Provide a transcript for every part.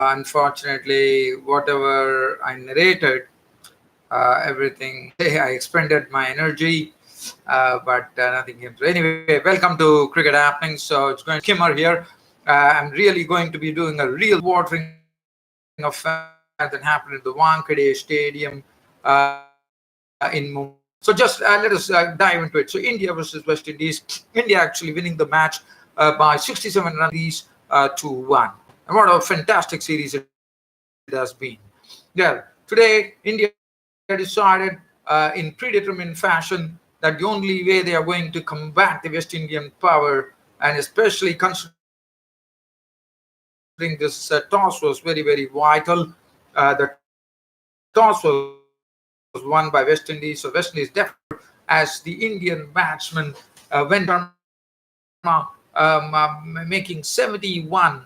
Unfortunately, whatever I narrated, everything I expended my energy, but nothing came through. Anyway, welcome to Cricket Happening. So it's going to Kimmer here. I'm really going to be doing a real watering affair that happened in the Wankhede Stadium in Mumbai. So just let us dive into it. So India versus West Indies. India actually winning the match by 67 runs to 1. And what a fantastic series it has been. Well, today India decided in predetermined fashion that the only way they are going to combat the West Indian power, and especially considering this toss was very, very vital. The toss was won by West Indies. So West Indies definitely as the Indian batsman making 71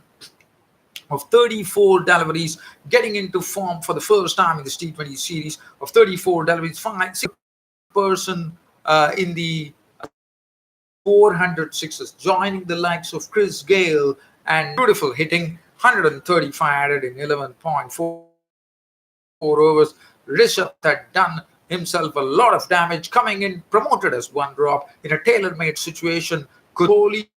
of 34 deliveries, getting into form for the first time in this T20 series of 34 deliveries, person in the 400 sixes, joining the likes of Chris Gale and beautiful hitting, 135 added in 11.4 overs. Rishabh had done himself a lot of damage, coming in promoted as one drop in a tailor-made situation. Kohli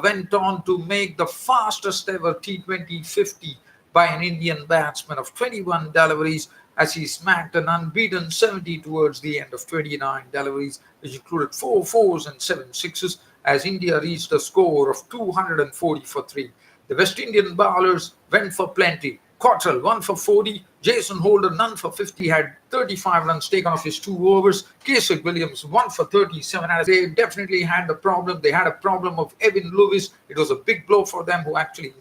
went on to make the fastest ever T20 50 by an Indian batsman of 21 deliveries as he smacked an unbeaten 70 towards the end of 29 deliveries, which included 4 fours and 7 sixes, as India reached a score of 240 for 3. The West Indian bowlers went for plenty. Cottrell 1 for 40, Jason Holder none for 50, had 35 runs taken off his 2 overs. Keswick Williams 1 for 37. As they definitely had the problem, they had a problem of Evan Lewis. It was a big blow for them, who actually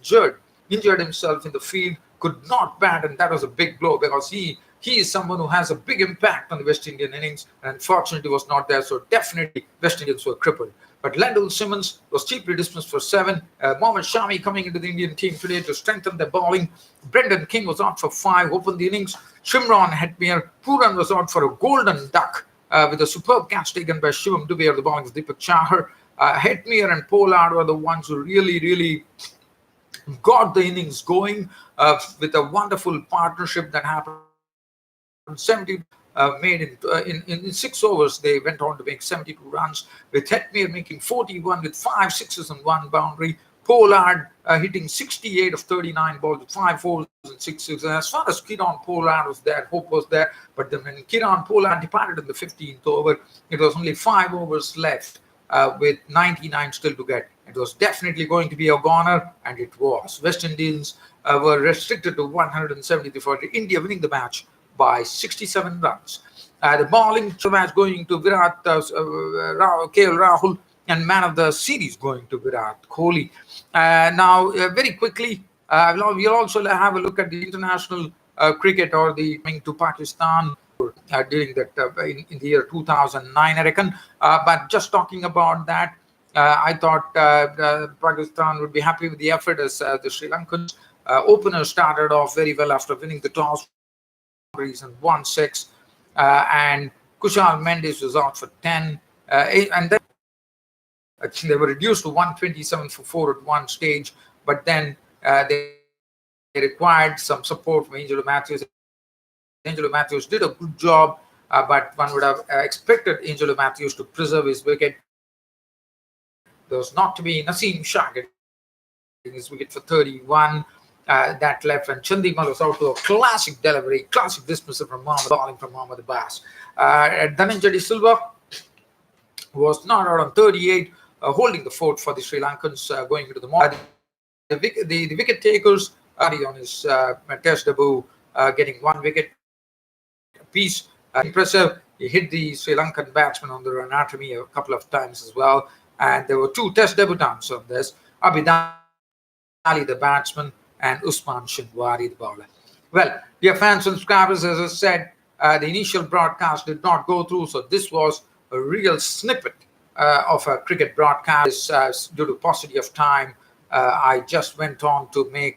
injured himself in the field, could not bat, and that was a big blow because he is someone who has a big impact on the West Indian innings, and unfortunately was not there. So definitely West Indians were crippled. But Lendl Simmons was cheaply dismissed for 7. Mohammad Shami coming into the Indian team today to strengthen their bowling. Brendan King was out for 5, opened the innings. Shimron Hetmyer, Pooran was out for a golden duck with a superb catch taken by Shivam Dubey. The bowling was Deepak Chahar. Hetmyer and Pollard were the ones who really got the innings going with a wonderful partnership that happened. 70 made in 6 overs. They went on to make 72 runs, with Hetmyer making 41 with 5 sixes and 1 boundary. Pollard hitting 68 of 39 balls with 5 fours and 6 sixes. And as far as Kiran Pollard was there, hope was there. But then when Kiran Pollard departed in the 15th over, it was only 5 overs left with 99 still to get. It was definitely going to be a goner, and it was. West Indians were restricted to 173 for India, winning the match by 67 runs. The bowling match going to Virat KL Rahul, and man of the series going to Virat Kohli. Now, very quickly, we'll also have a look at the international cricket, or the coming to Pakistan during that in the year 2009, I reckon. But just talking about that, I thought Pakistan would be happy with the effort, as the Sri Lankans openers started off very well after winning the toss and 1-6, and Kushal Mendes was out for 10, and then they were reduced to 127 for 4 at one stage, but then they required some support from Angelo Matthews. Angelo Matthews did a good job, but one would have expected Angelo Matthews to preserve his wicket. There was not to be Naseem Shah getting his wicket for 31. That left, and Chandimal was out to a classic delivery, classic dismissal from Mohammad, bowling from Mohammad Abbas. Dhananjay Silva was not out on 38, holding the fort for the Sri Lankans going into the morning. The wicket takers on his test debut, getting 1 wicket apiece. Impressive. He hit the Sri Lankan batsman on the anatomy a couple of times as well. And there were 2 test debutants on this: Abid Ali, the batsman, and Usman Shinwari, the bowler. Well, dear fans and subscribers, as I said, the initial broadcast did not go through, so this was a real snippet of a cricket broadcast. Due to paucity of time, I just went on to make